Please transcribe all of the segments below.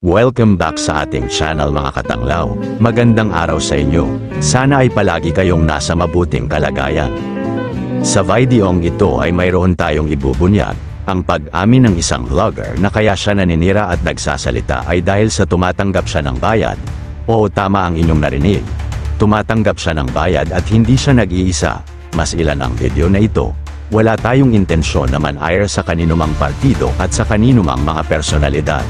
Welcome back sa ating channel mga katanglaw. Magandang araw sa inyo. Sana ay palagi kayong nasa mabuting kalagayan. Sa videong ito ay mayroon tayong ibubunyag. Ang pag-amin ng isang vlogger na kaya siya naninira at nagsasalita ay dahil sa tumatanggap siya ng bayad. Oo, tama ang inyong narinig. Tumatanggap siya ng bayad at hindi siya nag-iisa. Mas ilan ang video na ito. Wala tayong intensyon na man-air sa kaninumang partido at sa kaninumang mga personalidad.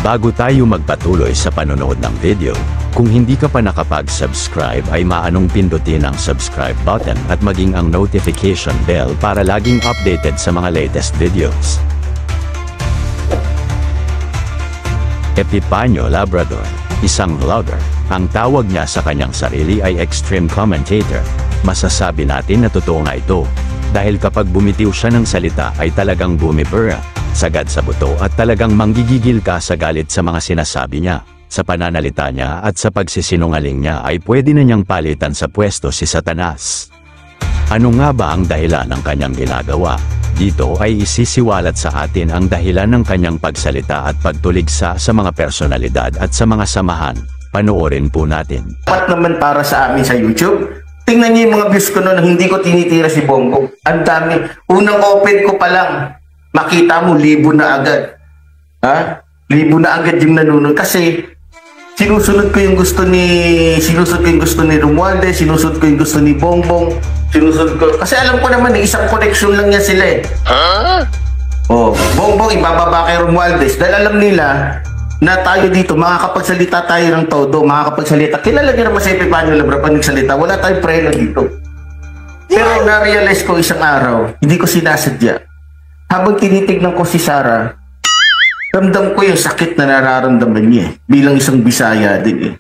Bago tayo magpatuloy sa panonood ng video, kung hindi ka pa nakapag-subscribe ay maanong pindutin ang subscribe button at maging ang notification bell para laging updated sa mga latest videos. Epipanyo Labrador, isang vlogger. Ang tawag niya sa kanyang sarili ay extreme commentator. Masasabi natin na totoo nga ito, dahil kapag bumitiw siya ng salita ay talagang bumibura, sagad sa buto at talagang manggigigil ka sa galit sa mga sinasabi niya. Sa pananalita niya at sa pagsisinungaling niya ay pwede na niyang palitan sa pwesto si Satanas. Ano nga ba ang dahilan ng kanyang ginagawa? Dito ay isisiwalat sa atin ang dahilan ng kanyang pagsalita at pagtuligsa sa mga personalidad at sa mga samahan. Panoorin po natin. Dapat naman para sa amin sa YouTube. Tingnan niyo yung mga views ko noon, hindi ko tinitira si Bongbong. Ang dami. Unang open ko pa lang, makita mo, 1,000 na agad. Ha? 1,000 na agad yung nanonood. Kasi, sinusunod ko yung gusto ni Romualdez, sinusunod ko yung gusto ni Bongbong, sinusunod ko. Kasi alam ko naman, isang connection lang yan sila eh. Huh? Oh, Bongbong, ibababa kay Romualdez. Dahil alam nila, na tayo dito, makakapagsalita tayo ng todo, makakapagsalita. Kilala niyo naman sa Epipanyo Labrador pag nagsalita, wala tayong preno dito. Pero na-realize ko isang araw, hindi ko sinasadya. Habang tinitignan ko si Sarah, ramdam ko yung sakit na nararamdaman niya bilang isang Bisaya din eh.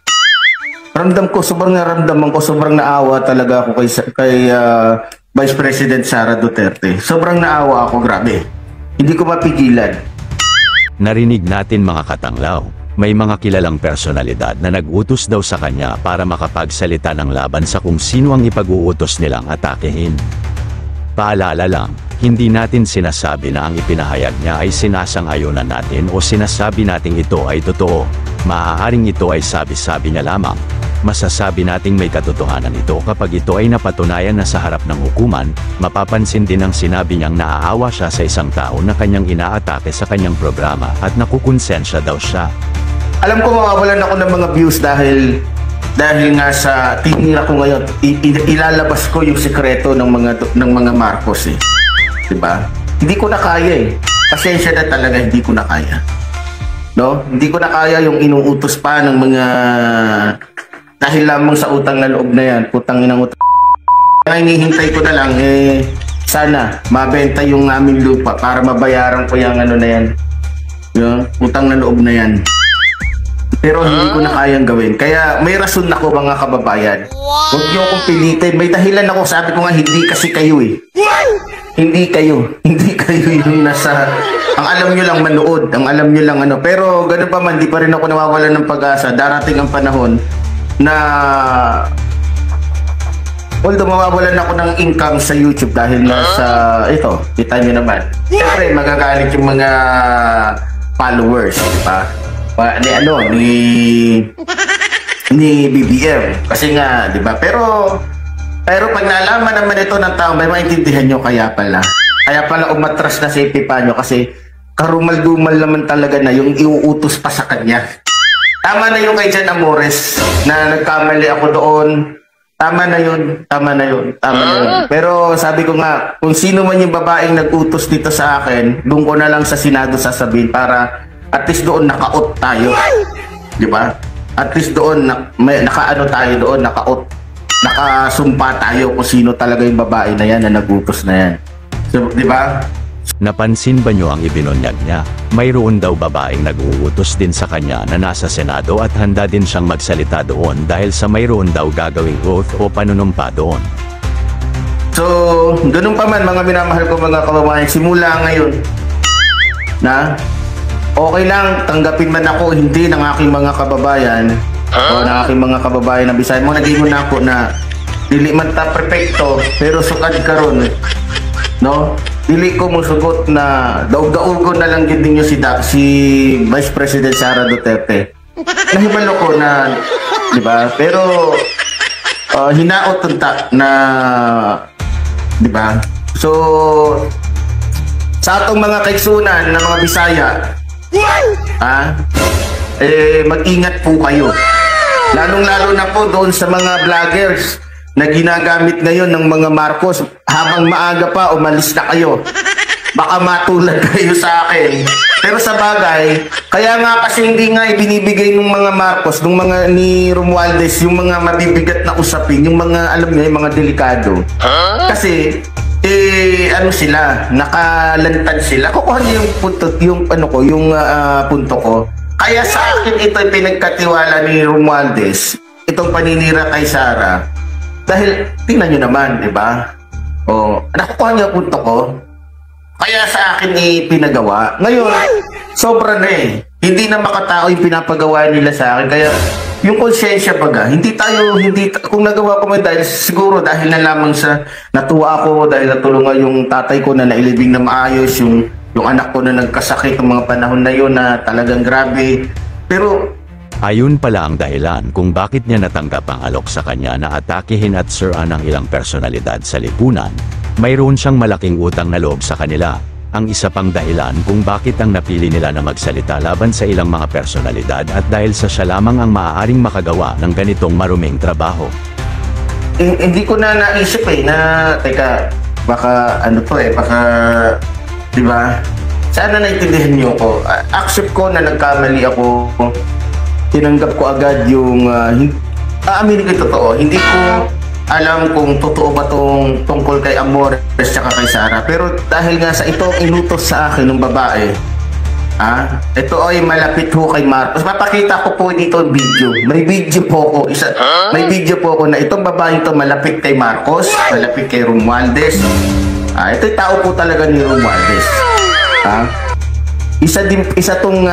Ramdam ko, sobrang naramdaman ko, sobrang naawa talaga ako kay Vice President Sara Duterte. Sobrang naawa ako, grabe. Hindi ko mapigilan. Narinig natin mga katanglaw, may mga kilalang personalidad na nag-utos daw sa kanya para makapagsalita ng laban sa kung sino ang ipag-uutos nilang atakehin. Paalala lang, hindi natin sinasabi na ang ipinahayag niya ay sinasang-ayunan natin o sinasabi nating ito ay totoo. Maaaring ito ay sabi-sabi niya lamang. Masasabi nating may katotohanan ito kapag ito ay napatunayan na sa harap ng hukuman. Mapapansin din ang sinabi niyang naaawa siya sa isang tao na kanyang inaatake sa kanyang programa at nakukonsensya daw siya. Alam ko mawawalan ako ng mga views dahil nga sa tinira ko ngayon, ilalabas ko yung sekreto ng mga Marcos eh. Diba? Hindi ko na kaya eh. Pasensya na talaga, hindi ko na kaya. No? Hindi ko na kaya yung inuutos pa ng mga dahil lamang sa utang na loob na yan, putang inang utang. Kaya hinihintay ko na lang sana mabenta yung aming lupa para mabayaran ko yung ano na yan. Yung utang na loob na yan. Pero hindi ko na kayang gawin. Kaya may rason ako mga kababayan. Huwag niyo akong pilitin. May dahilan ako. Sabi ko nga hindi kasi kayo eh. Hindi kayo. Hindi kayo yung nasa... Ang alam nyo lang manood. Ang alam nyo lang ano. Pero ganun pa man, di pa rin ako nawawalan ng pag-asa. Darating ang panahon na... Although mawawalan ako ng income sa YouTube dahil sa... Ito, kita nyo naman. Siyempre, magagalit yung mga followers. Diba? Ni BBM. Kasi nga, di ba? Pero pag nalaman naman ito ng tao, may maintindihan nyo kaya pala. Kaya pala umatras na si Epipanyo kasi karumal-dumal naman talaga na yung iuutos pa sa kanya. Tama na yung kay Jan Amores na nagkamali ako doon. Tama na yun. Pero sabi ko nga, kung sino man yung babaeng nag-utos dito sa akin, doon ko na lang sa Senado sasabihin para at least doon naka-out tayo. Di ba? At least doon, naka-ano tayo doon, naka-out. Nakasumpa tayo kung sino talaga yung babae na yan na nag-utos na yan. So, di ba? Napansin ba nyo ang ibinunyag niya? Mayroon daw babaeng nag-uutos din sa kanya na nasa Senado at handa din siyang magsalita doon dahil sa mayroon daw gagawing oath o panunumpa doon. So, ganun pa man mga minamahal ko mga kababayan, simula ngayon na okay lang, tanggapin man ako hindi ng aking mga kababayan o ng aking mga kababayan na Bisaya mo, naging mo na ako na dili man ta perfecto pero sukad karon, no? dili ko musugot na daog-daugon na lang gid ninyo si Vice President Sara Duterte. Nahibalo ko na, di ba? Pero hinaot unta na, di ba? So sa atong mga kaigsunan na mga Bisaya, mag-ingat po kayo. Lalong-lalo na po doon sa mga vloggers na ginagamit ngayon ng mga Marcos. Habang maaga pa, umalis na kayo. Baka matulad kayo sa akin. Pero sa bagay, kaya nga kasi hindi nga ibinibigay ng mga Marcos, ng mga ni Romualdez, yung mga mabibigat na usapin, yung mga, alam niyo, yung mga delikado. Kasi, ano sila, nakalantad sila. Kukuha niyo yung punto, yung punto ko. Kaya sa akin ito ay pinagkatiwala ni Romualdez, itong paninira kay Sara. Dahil, tingnan nyo naman, di ba? O, nakukuha niyo ang punto ko. Kaya sa akin pinagawa. Ngayon, sobra na eh. Hindi na makatao yung pinapagawa nila sa akin. Kaya, yung konsensya baga, kung nagawa ko man dahil, siguro dahil na lamang sa natuwa ako, dahil natulungan yung tatay ko na nailibing na maayos, yung anak ko na nagkasakit ng mga panahon na yun na talagang grabe. Pero, ayun pala ang dahilan kung bakit niya natanggap ang alok sa kanya na atakihin at siraan ang ilang personalidad sa lipunan. Mayroon siyang malaking utang na loob sa kanila. Ang isa pang dahilan kung bakit ang napili nila na magsalita laban sa ilang mga personalidad at dahil sa siya lamang ang maaaring makagawa ng ganitong maruming trabaho. Hindi ko na naisip na, teka, baka di ba? Sana naintindihan niyo ko. Accept ko na nagkamali ako. Tinanggap ko agad yung aaminin ko totoo. Hindi ko alam kung totoo ba tong tungkol kay Amores at kay Sara. Pero dahil nga sa itong inutos sa akin ng babae, ito ay malapit ho kay Marcos. Papakita ko po dito ang video. May video po ko. May video po ko na itong babae ito malapit kay Marcos, malapit kay Romualdez. Ito'y tao po talaga ni Romualdez. Isa tong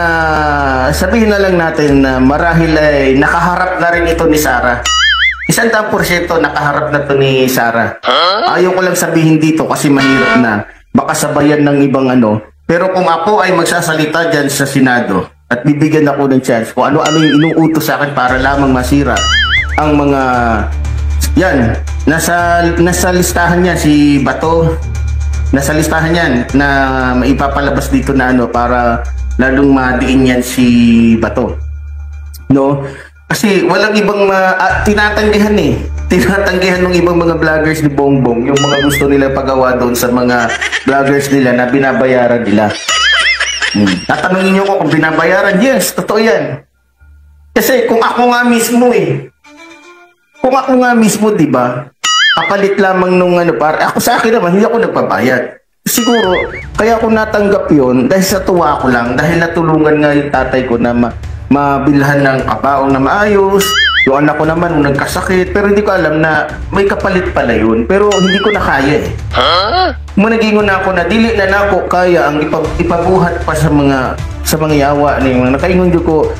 sabihin na lang natin na marahil ay nakaharap na rin ito ni Sara. 100% nakaharap na to ni Sara. Ayaw ko lang sabihin dito kasi mahirap na. Baka sabayan ng ibang Pero kung ako ay magsasalita dyan sa Senado at bibigyan ako ng chance kung ano-ano yung inuutos sa akin para lamang masira ang mga yan, nasa listahan niya si Bato. Nasa listahan yan na maipapalabas dito na para lalong madiin yan si Bato. No? Kasi walang ibang tinatanggihan Tinatanggihan ng ibang mga vloggers ni Bongbong yung mga gusto nila pagawa doon sa mga vloggers nila na binabayaran nila. Tatanungin niyo ko kung binabayaran. Yes, totoo yan. Kasi kung ako nga mismo, di ba? Kapalit lamang nung para ako sa akin naman, hindi ako nagbabayad. Siguro, kaya ako natanggap yon dahil sa tuwa ko lang, dahil natulungan nga yung tatay ko na mabilhan ng kabaong na maayos, yung anak ko naman nung nagkasakit, pero hindi ko alam na may kapalit pala yun, pero hindi ko na kaya eh. Managingon na ako na dili na ako kaya ang ipabuhat pa sa mga yawa na yung nakaingon ko.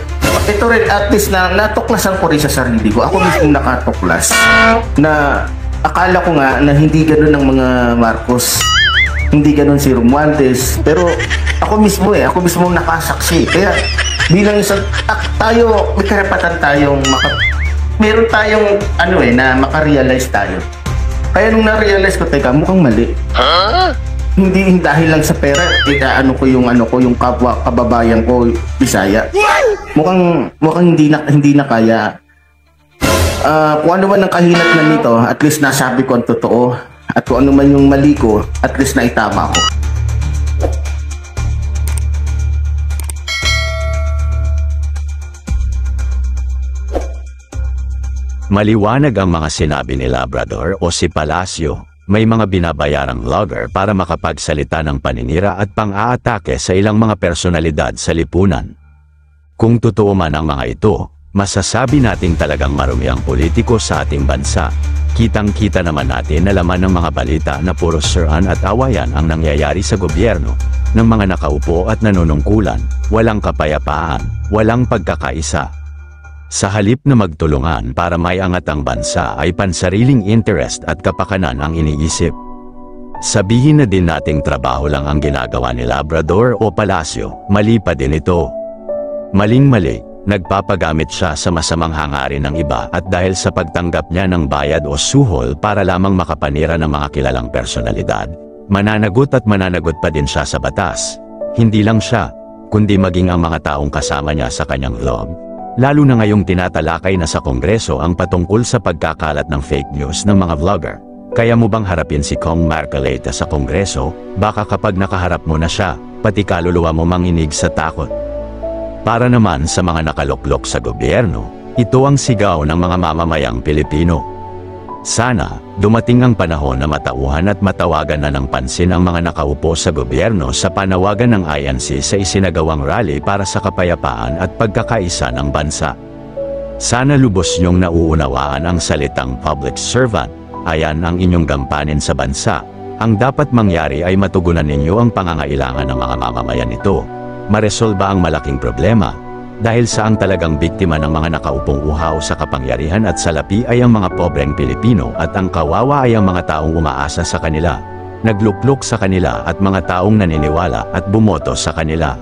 Ito rin at least na natuklasan ko rin sa sarili ko. Ako mismo nakatuklas na akala ko nga na hindi ganoon ang mga Marcos. Hindi ganoon si Romualdez. Pero ako mismo nakasaksi. Kaya bilang isang tayo, may karapatan tayong meron tayong na makarealize tayo. Kaya nung na-realize ko, teka, mukhang mali. Hindi dahil lang sa pera, ko yung kapwa kababayan ko Bisaya. Mukhang hindi na kaya. Kung ano man ang kahinat na nito, at least nasabi ko ang totoo. At kung ano man yung mali ko, at least naitama ko. Maliwanag ang mga sinabi ni Labrador o si Palacio. May mga binabayarang vlogger para makapagsalita ng paninira at pang-aatake sa ilang mga personalidad sa lipunan. Kung totoo man ang mga ito, masasabi nating talagang marumi ang politiko sa ating bansa. Kitang-kita naman natin na laman ng mga balita na puro siraan at awayan ang nangyayari sa gobyerno, ng mga nakaupo at nanunungkulan, walang kapayapaan, walang pagkakaisa. Sa halip na magtulungan para may angat ang bansa ay pansariling interest at kapakanan ang iniisip. Sabihin na din nating trabaho lang ang ginagawa ni Labrador o Palacio, mali pa din ito. Maling-mali, nagpapagamit siya sa masamang hangarin ng iba at dahil sa pagtanggap niya ng bayad o suhol para lamang makapanira ng mga kilalang personalidad, mananagot at mananagot pa din siya sa batas. Hindi lang siya, kundi maging ang mga taong kasama niya sa kanyang vlog. Lalo na ngayong tinatalakay na sa Kongreso ang patungkol sa pagkakalat ng fake news ng mga vlogger. Kaya mo bang harapin si Kong Marcoleta sa Kongreso? Baka kapag nakaharap mo na siya, pati kaluluwa mo manginig sa takot. Para naman sa mga nakaluklok sa gobyerno, ito ang sigaw ng mga mamamayang Pilipino. Sana, dumating ang panahon na matauhan at matawagan na ng pansin ang mga nakaupo sa gobyerno sa panawagan ng INC sa isinagawang rally para sa kapayapaan at pagkakaisa ng bansa. Sana lubos niyong nauunawaan ang salitang public servant. Ayan ang inyong gampanin sa bansa. Ang dapat mangyari ay matugunan ninyo ang pangangailangan ng mga mamamayan nito. Maresolba ang malaking problema. Dahil sa ang talagang biktima ng mga nakaupong uhaw sa kapangyarihan at salapi ay ang mga pobreng Pilipino at ang kawawa ay ang mga taong umaasa sa kanila, nagluklok sa kanila at mga taong naniniwala at bumoto sa kanila.